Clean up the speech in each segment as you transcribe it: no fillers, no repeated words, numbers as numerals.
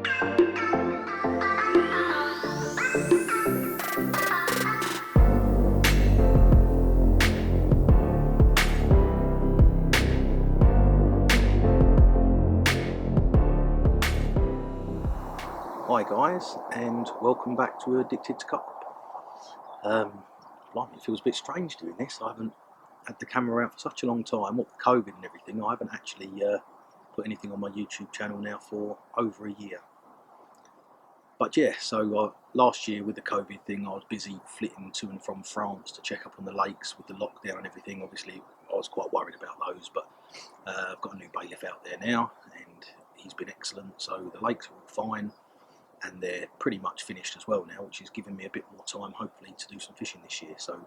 Hi guys, and welcome back to Addicted to Carp. It feels a bit strange doing this. I haven't had the camera out for such a long time. What with COVID and everything, I haven't actually put anything on my YouTube channel now for over a year. But yeah, so last year with the COVID thing, I was busy flitting to and from France to check up on the lakes with the lockdown and everything. Obviously, I was quite worried about those, but I've got a new bailiff out there now, and he's been excellent. So the lakes are all fine. And they're pretty much finished as well now, which is giving me a bit more time, hopefully, to do some fishing this year. So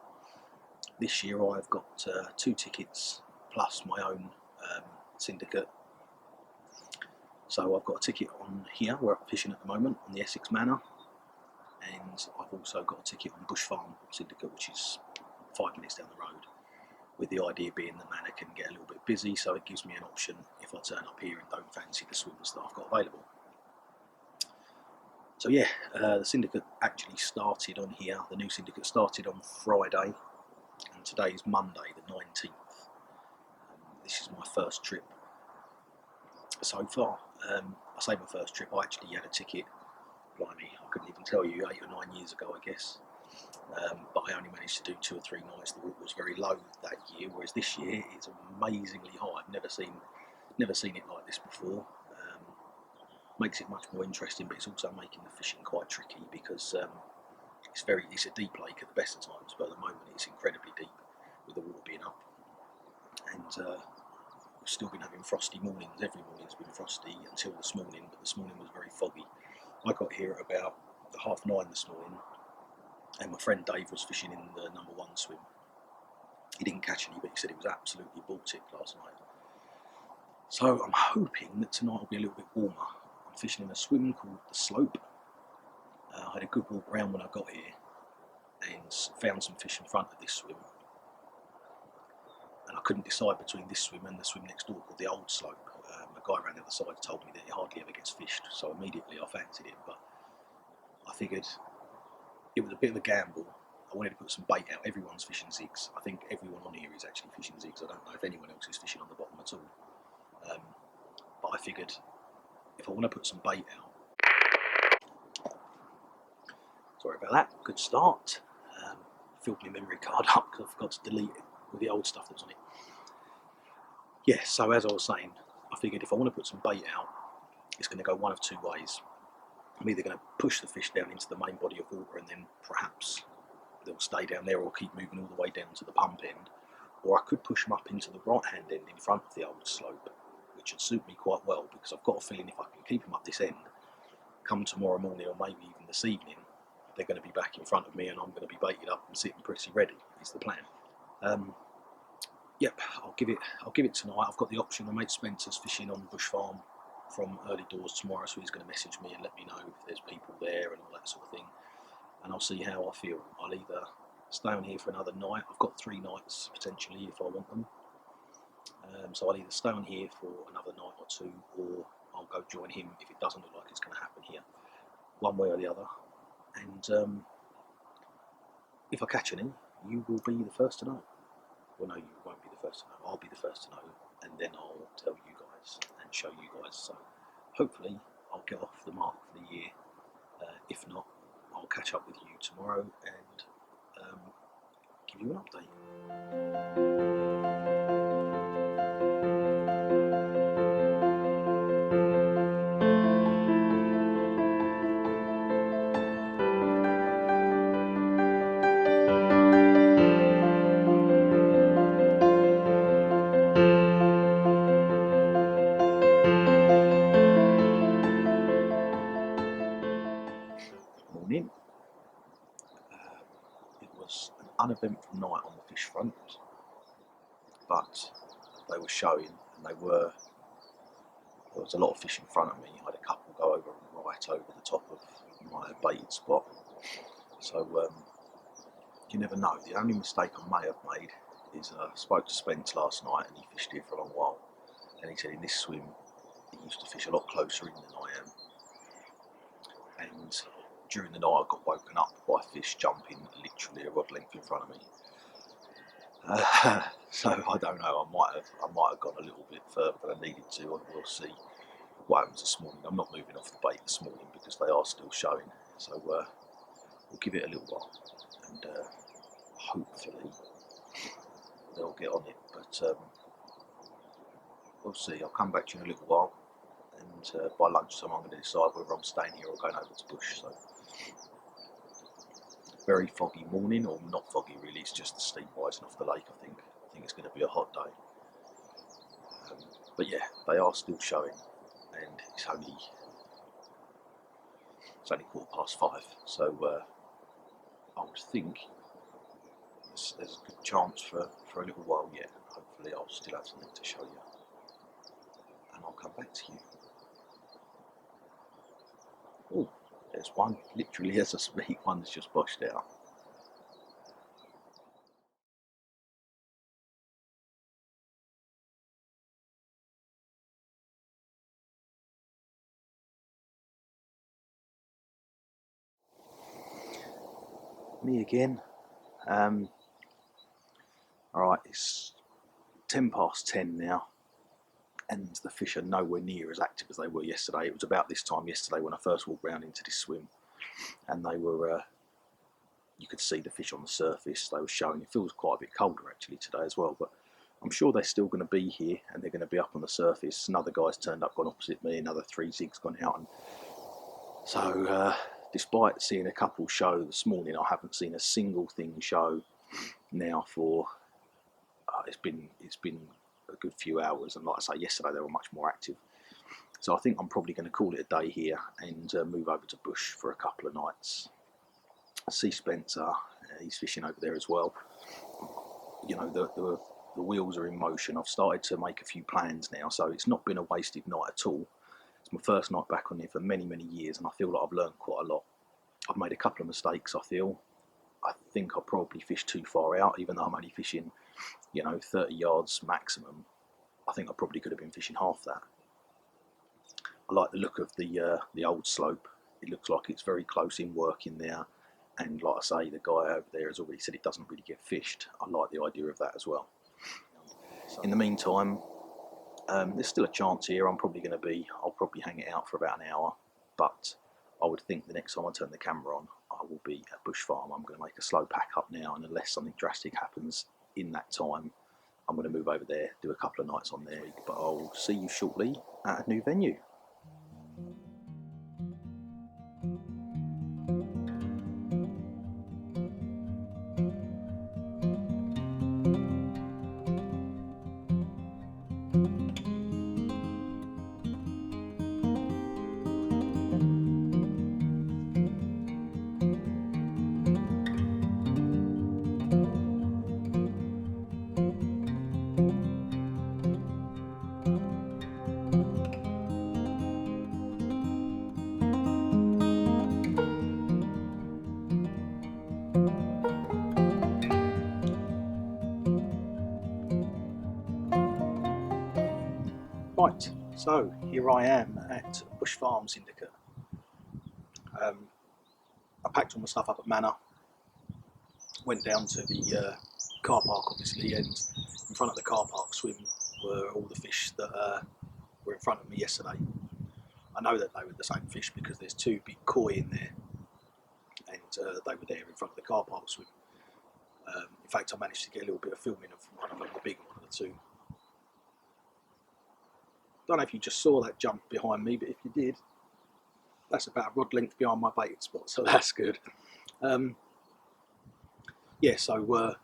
this year I've got 2 tickets plus my own syndicate. So I've got a ticket on here where I'm fishing at the moment on the Essex Manor, and I've also got a ticket on Busch Farm syndicate, which is 5 minutes down the road, with the idea being the Manor can get a little bit busy, so it gives me an option if I turn up here and don't fancy the swims that I've got available. So yeah, the syndicate actually started on here. The new syndicate started on Friday, and today is Monday the 19th. This is my first trip so far. I say my first trip, I actually had a ticket, blimey, I couldn't even tell you, 8 or 9 years ago I guess. But I only managed to do 2 or 3 nights. The water was very low that year, whereas this year it's amazingly high. I've never seen it like this before. Makes it much more interesting, but it's also making the fishing quite tricky because it's a deep lake at the best of times, but at the moment it's incredibly deep with the water being up, and we've still been having frosty mornings. Every morning's been frosty until this morning, but this morning was very foggy. I got here at about 9:30 this morning, and my friend Dave was fishing in the number 1 swim. He didn't catch any, but he said it was absolutely Baltic last night. So I'm hoping that tonight will be a little bit warmer. I'm fishing in a swim called the Slope. I had a good walk around when I got here and found some fish in front of this swim, and I couldn't decide between this swim and the swim next door called the Old Slope. A guy around the other side told me that it hardly ever gets fished, so immediately I fancied it, but I figured it was a bit of a gamble. I wanted to put some bait out. Everyone's fishing zigs. I think everyone on here is actually fishing zigs. I don't know if anyone else is fishing on the bottom at all, but I figured if I want to put some bait out, sorry about that, good start. Filled my memory card up because I forgot to delete it with the old stuff that was on it. Yeah, so as I was saying, I figured if I want to put some bait out, it's going to go one of 2 ways. I'm either going to push the fish down into the main body of water and then perhaps they'll stay down there or keep moving all the way down to the pump end, or I could push them up into the right hand end in front of the Old Slope, which would suit me quite well because I've got a feeling if I can keep them up this end, come tomorrow morning or maybe even this evening, they're going to be back in front of me and I'm going to be baited up and sitting pretty ready, is the plan. Yep, I'll give it tonight. I've got the option. My mate Spencer's fishing on Busch Farm from early doors tomorrow, so he's going to message me and let me know if there's people there and all that sort of thing, and I'll see how I feel. I'll either stay on here for another night. I've got 3 nights potentially if I want them, so I'll either stay on here for another night or 2, or I'll go join him if it doesn't look like it's going to happen here, one way or the other. And if I catch any, you will be the first to know. Well, no, you won't be the first to know. I'll be the first to know, and then I'll tell you guys and show you guys. So hopefully I'll get off the mark for the year. If not, I'll catch up with you tomorrow and give you an update. Morning. It was an uneventful night on the fish front, but they were showing, and there was a lot of fish in front of me. I had a couple go over right over the top of my baited spot. So you never know. The only mistake I may have made is I spoke to Spence last night, and he fished here for a long while, and he said in this swim he used to fish a lot closer in than I am. during the night I got woken up by fish jumping literally a rod length in front of me. So I don't know. I might have gone a little bit further than I needed to. We'll see what happens this morning. I'm not moving off the bait this morning because they are still showing. So we'll give it a little while, and hopefully they'll get on it. But we'll see. I'll come back to you in a little while, and by lunchtime I'm going to decide whether I'm staying here or going over to Busch. So very foggy morning, or not foggy really. It's just the steam rising off the lake. I think it's going to be a hot day. But yeah, they are still showing, and it's only 5:15. So I would think there's a good chance for a little while yet. Hopefully I'll still have something to show you, and I'll come back to you. Oh, there's one, literally as I speak, one that's just bushed out. Me again. Alright, it's 10:10 now, and the fish are nowhere near as active as they were yesterday. It was about this time yesterday when I first walked round into this swim, and they were, you could see the fish on the surface. They were showing. It feels quite a bit colder actually today as well, but I'm sure they're still going to be here, and they're going to be up on the surface. Another guy's turned up, gone opposite me, another 3 zigs gone out, and so despite seeing a couple show this morning, I haven't seen a single thing show now for it's been a good few hours, and like I say, yesterday they were much more active. So I think I'm probably going to call it a day here and move over to Busch for a couple of nights. See Spencer, he's fishing over there as well. You know, the wheels are in motion. I've started to make a few plans now, so it's not been a wasted night at all. It's my first night back on here for many years, and I feel like I've learned quite a lot. I've made a couple of mistakes. I think I probably fished too far out, even though I'm only fishing, 30 yards maximum. I think I probably could have been fishing half that. I like the look of the old slope. It looks like it's very close in work in there, and like I say, the guy over there has already said it doesn't really get fished. I like the idea of that as well. In the meantime, there's still a chance here. I'll probably hang it out for about an hour, but I would think the next time I turn the camera on, I will be at Busch Farm. I'm going to make a slow pack up now, and unless something drastic happens in that time, I'm going to move over there, do a couple of nights on there. But I'll see you shortly at a new venue. Right, so here I am at Busch Farm Syndicate. I packed all my stuff up at Manor, went down to the car park obviously, and in front of the car park swim were all the fish that were in front of me yesterday. I know that they were the same fish because there's 2 big koi in there, and they were there in front of the car park swim. In fact, I managed to get a little bit of filming of one of them, the big one of the 2. Don't know if you just saw that jump behind me, but if you did, that's about a rod length behind my baited spot, so that's good. Yeah, so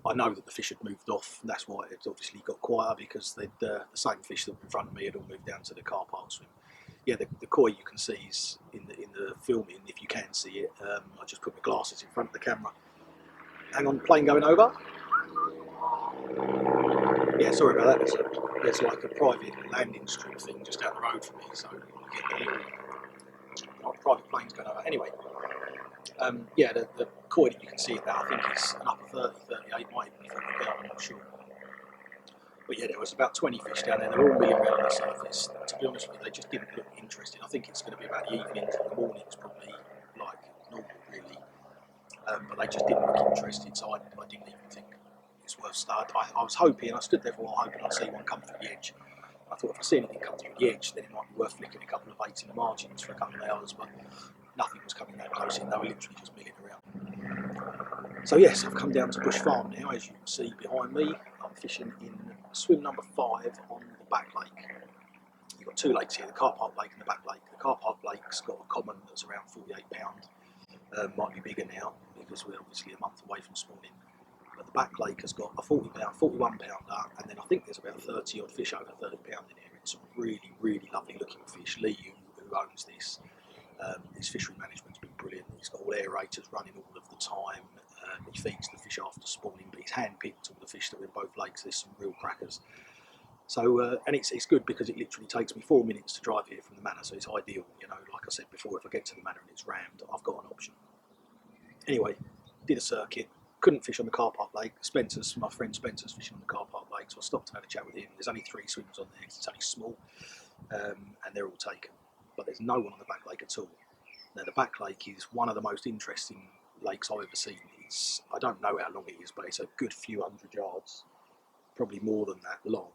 I know that the fish had moved off, and that's why it obviously got quieter, because the same fish that were in front of me had all moved down to the car park swim. Yeah, the koi you can see is in the filming, if you can see it. I just put my glasses in front of the camera. Hang on, plane going over. Yeah, sorry about that. There's like a private landing strip thing just down the road from me, so you get the little private planes going over. Anyway, yeah, the koi that you can see it now, I think it's an upper 30, 38, might even be 30 down, I'm not sure. But yeah, there was about 20 fish down there. They're all milling around the surface. To be honest with you, they just didn't look interesting. I think it's going to be about the evenings and the mornings, probably like but they just didn't look interested, so I didn't even think it's worth starting. I was hoping, I stood there for a while hoping I'd see one come through the edge. I thought if I see anything come through the edge, then it might be worth flicking a couple of baits in the margins for a couple of hours, but nothing was coming that close in. They were literally just milling around. So yes, I've come down to Busch Farm now. As you can see behind me, I'm fishing in swim number 5 on the back lake. You've got 2 lakes here, the Carp Lake and the back lake. The Carp Lake's got a common that's around 48 pound. Might be bigger now because we're obviously a month away from spawning. But the back lake has got a 41 pounder, and then I think there's about 30 odd fish over 30 pound in here. It's some really, really lovely looking fish. Lee, who owns this, his fishery management's been brilliant. He's got all aerators running all of the time. He feeds the fish after spawning, but he's hand-picked all the fish that are in both lakes. There's some real crackers. So, and it's good because it literally takes me 4 minutes to drive here from the Manor, so it's ideal. You know, like I said before, if I get to the Manor and it's rammed, I've got an option. Anyway, did a circuit, couldn't fish on the Carp Lake. My friend Spencer's fishing on the Carp Lake, so I stopped and had a chat with him. There's only 3 swims on there, it's only small, and they're all taken. But there's no one on the back lake at all. Now, the back lake is one of the most interesting lakes I've ever seen. I don't know how long it is, but it's a good few hundred yards, probably more than that long,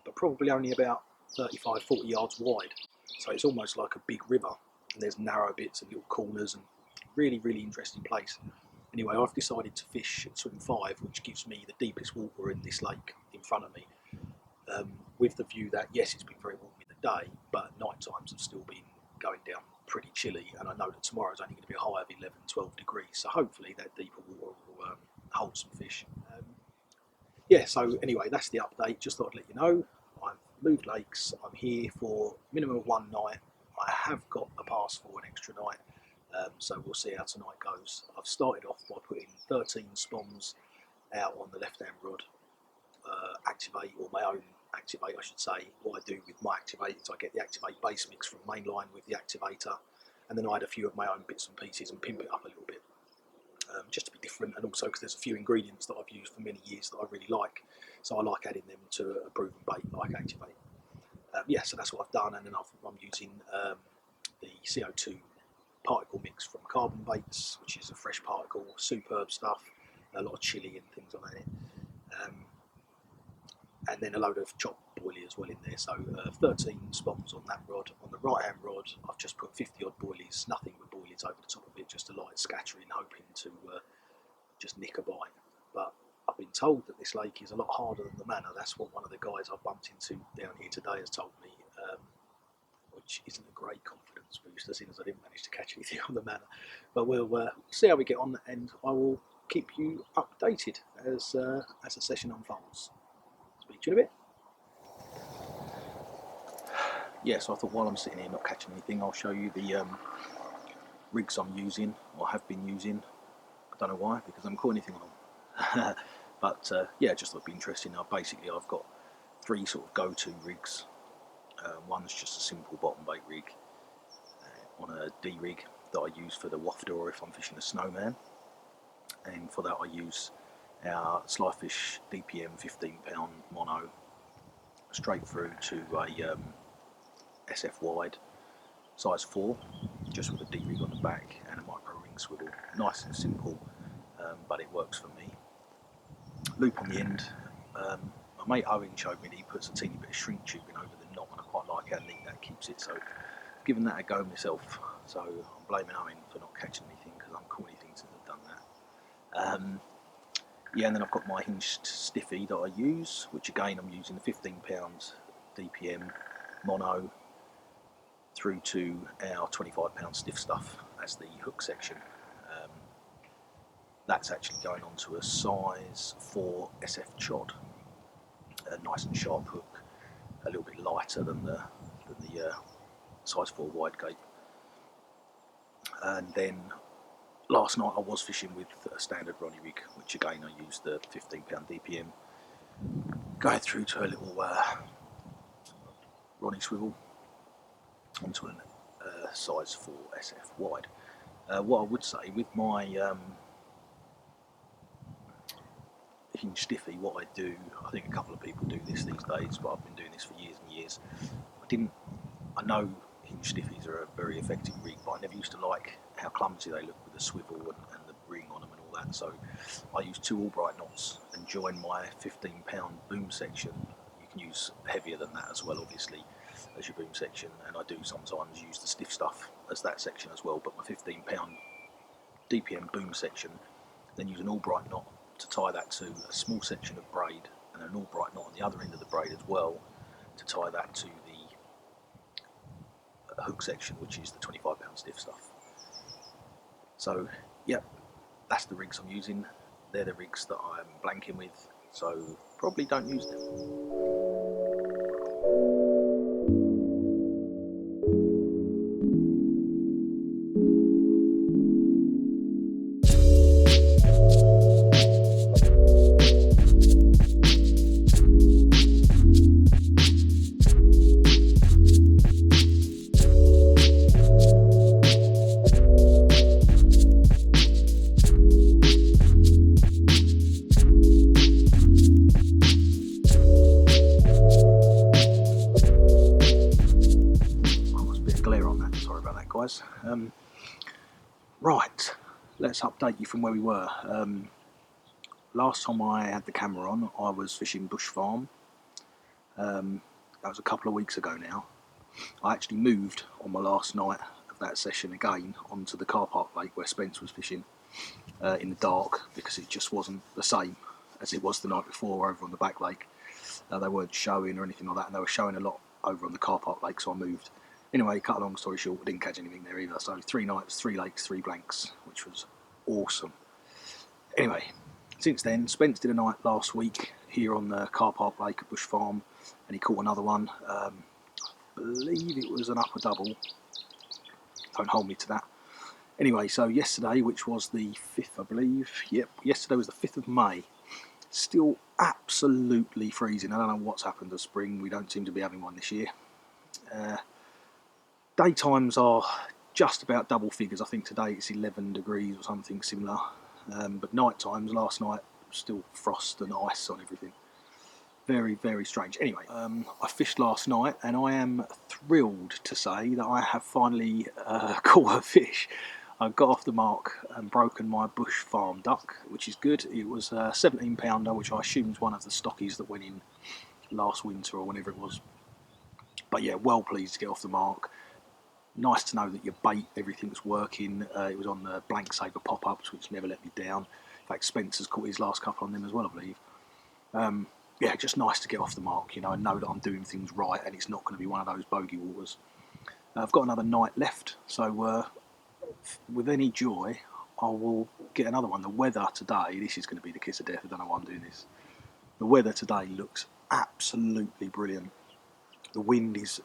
but probably only about 35, 40 yards wide. So it's almost like a big river, and there's narrow bits and little corners, and really, really interesting place. Anyway, I've decided to fish at swim 5, which gives me the deepest water in this lake in front of me, with the view that, yes, it's been very warm in the day, but night times have still been going down pretty chilly, and I know that tomorrow's only going to be a high of 11, 12 degrees, so hopefully that deeper water will hold some fish. Yeah, so anyway, that's the update. Just thought I'd let you know. I've moved lakes. I'm here for a minimum of 1 night. I have got a pass for an extra night, so we'll see how tonight goes. I've started off by putting 13 spoms out on the left-hand rod, activate, or my own activate, I should say. What I do with my activate is I get the activate base mix from mainline with the activator, and then I add a few of my own bits and pieces and pimp it up a little bit. Just to be different, and also because there's a few ingredients that I've used for many years that I really like, so I like adding them to a proven bait like Activate. Yeah, so that's what I've done, and then I'm using the CO2 particle mix from Carbon Baits, which is a fresh particle, superb stuff, a lot of chili and things like that. And then a load of chopped boilie as well in there, so 13 spoms on that rod. On the right hand rod, I've just put 50 odd boilies, nothing but boilies over the top of it, just a light scattering, hoping to just nick a bite. But I've been told that this lake is a lot harder than the Manor. That's what one of the guys I've bumped into down here today has told me, which isn't a great confidence booster, seeing as I didn't manage to catch anything on the Manor. But we'll see how we get on, and I will keep you updated as the session unfolds. Speak to you in a bit. Yeah, so I thought while I'm sitting here not catching anything, I'll show you the rigs I'm using, or have been using. I don't know why, because I haven't caught anything on them. But yeah, just thought it'd be interesting. Now, basically, I've got 3 sort of go-to rigs. One's just a simple bottom bait rig on a D rig that I use for the wafter or if I'm fishing a snowman. And for that, I use our Slyfish DPM 15 pound mono straight through to a SF wide size 4, just with a D rig on the back and a micro ring swivel. Nice and simple, but it works for me. Loop on the end. My mate Owen showed me that he puts a teeny bit of shrink tubing over the knot, and I quite like how neat that keeps it, so I've given that a go myself. So I'm blaming Owen for not catching anything, because I haven't caught anything since I've done that. Yeah, and then I've got my hinged stiffy that I use, which again I'm using the 15 pounds DPM mono through to our 25 pound stiff stuff as the hook section. That's actually going on to a size 4 SF chod, a nice and sharp hook, a little bit lighter than the size 4 wide gape. And then last night I was fishing with a standard Ronnie rig, which again I used the 15 pound DPM, going through to a little Ronnie swivel onto a size 4 SF wide. What I would say with my hinge stiffy, what I do, I think a couple of people do this these days, but I've been doing this for years and years. I know hinge stiffies are a very effective rig, but I never used to like how clumsy they look with the swivel and the ring on them and all that. So I use 2 Albright knots and join my 15-pound boom section. You can use heavier than that as well, obviously, as your boom section, and I do sometimes use the stiff stuff as that section as well, but my 15-pound DPM boom section, then use an Albright knot to tie that to a small section of braid, and an Albright knot on the other end of the braid as well to tie that to the hook section, which is the 25-pound stiff stuff. So yep, that's the rigs I'm using. They're the rigs that I'm blanking with, so probably don't use them. Guys. Right, let's update you from where we were. Last time I had the camera on, I was fishing Busch Farm. That was a couple of weeks ago now. I actually moved on my last night of that session again onto the car park lake where Spence was fishing in the dark, because it just wasn't the same as it was the night before over on the back lake. They weren't showing or anything like that, and they were showing a lot over on the car park lake, so I moved. Anyway, cut a long story short, I didn't catch anything there either. So 3 nights, 3 lakes, 3 blanks, which was awesome. Anyway, since then, Spence did a night last week here on the car park lake at Busch Farm, and he caught another one. I believe it was an upper double. Don't hold me to that. Anyway, so yesterday, which was the 5th, I believe. Yep, yesterday was the 5th of May. Still absolutely freezing. I don't know what's happened to spring. We don't seem to be having one this year. Daytimes are just about double figures. I think today it's 11 degrees or something similar. But night times, last night, still frost and ice on everything. Very, very strange. Anyway, I fished last night, and I am thrilled to say that I have finally caught a fish. I got off the mark and broken my Busch Farm duck, which is good. It was a 17-pounder, which I assume is one of the stockies that went in last winter or whenever it was. But yeah, well pleased to get off the mark. Nice to know that your bait, everything's working. It was on the blank saver pop-ups, which never let me down. In fact, Spencer's caught his last couple on them as well, I believe. Yeah, just nice to get off the mark, you know, and know that I'm doing things right and it's not going to be one of those bogey waters. I've got another night left, so with any joy, I will get another one. The weather today, this is going to be the kiss of death. I don't know why I'm doing this. The weather today looks absolutely brilliant. The wind is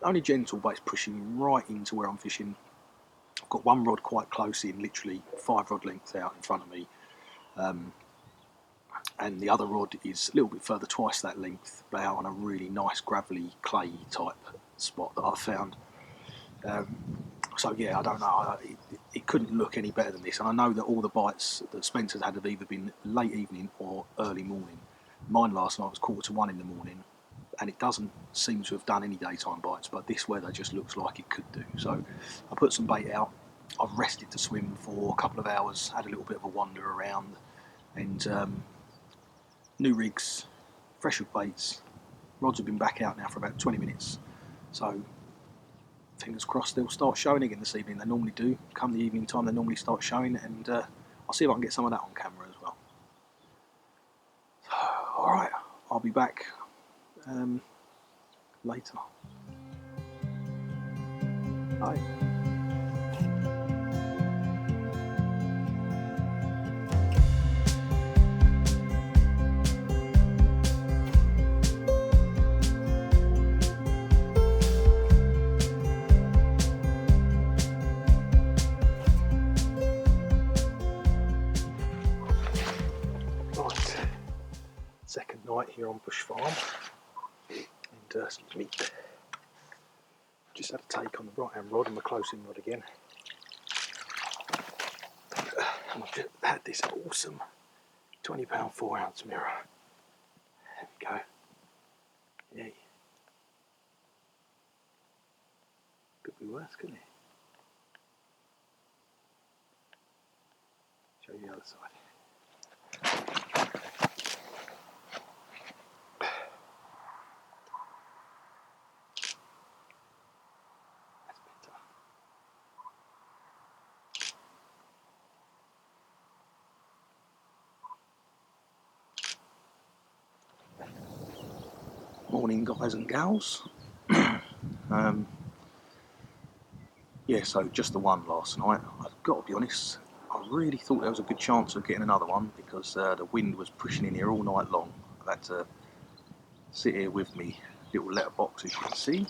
only gentle, but it's pushing right into where I'm fishing. I've got one rod quite close in, literally 5 rod lengths out in front of me. And the other rod is a little bit further, twice that length, but out on a really nice gravelly clay type spot that I've found. So yeah, I don't know, it couldn't look any better than this, and I know that all the bites that Spencer's had have either been late evening or early morning. Mine last night was 1:45 in the morning, and it doesn't seem to have done any daytime bites, but this weather just looks like it could do. So I put some bait out, I've rested to swim for a couple of hours, had a little bit of a wander around, and new rigs, fresh hook baits, rods have been back out now for about 20 minutes, so fingers crossed they'll start showing again this evening. They normally do. Come the evening time, they normally start showing, and I'll see if I can get some of that on camera as well. Alright, I'll be back later. Bye. Second night here on Busch Farm, and excuse me, just had a take on the right hand rod and the close in rod again, and I've just had this awesome 20-pound 4-ounce mirror. There we go. Yay. Could be worse, couldn't it? the other side. That's better. Morning, guys and gals. Yeah, so just the one last night. I've got to be honest, I really thought there was a good chance of getting another one because the wind was pushing in here all night long. I've had to sit here with me little letterbox, as you can see,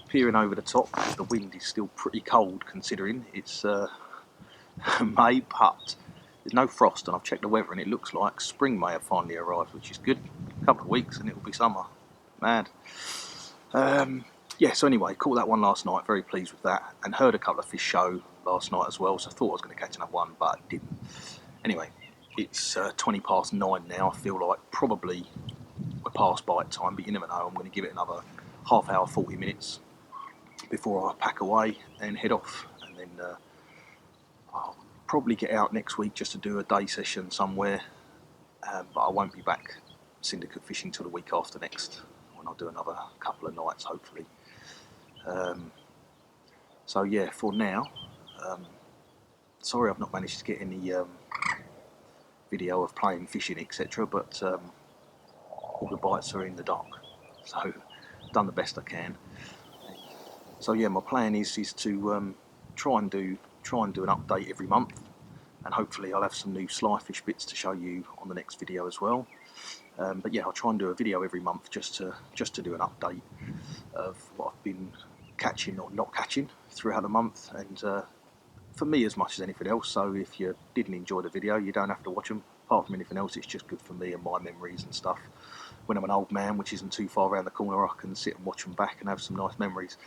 peering over the top because the wind is still pretty cold considering it's May, but there's no frost, and I've checked the weather and it looks like spring may have finally arrived, which is good. A couple of weeks and it will be summer. Mad. Yeah, so anyway, caught that one last night, very pleased with that, and heard a couple of fish show last night as well, so I thought I was going to catch another one, but I didn't. Anyway, it's 20 past 9 now. I feel like probably we're past bite time, but you never know. I'm going to give it another half hour, 40 minutes before I pack away and head off, and then I'll probably get out next week just to do a day session somewhere, but I won't be back syndicate fishing till the week after next, when I'll do another couple of nights hopefully. So yeah, for now, sorry I've not managed to get any video of playing fishing etc, but all the bites are in the dock, so I've done the best I can. So yeah, my plan is to try and do an update every month, and hopefully I'll have some new sly fish bits to show you on the next video as well. But yeah, I'll try and do a video every month just to do an update of what I've been catching or not catching throughout the month, and for me as much as anything else. So if you didn't enjoy the video, you don't have to watch them. Apart from anything else, it's just good for me and my memories and stuff. When I'm an old man, which isn't too far around the corner, I can sit and watch them back and have some nice memories.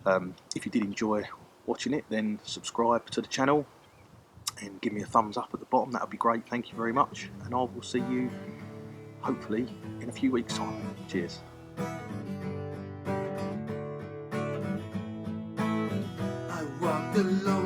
If you did enjoy watching it, then subscribe to the channel and give me a thumbs up at the bottom. That would be great. Thank you very much, and I will see you hopefully in a few weeks' time. Cheers. I walked alone.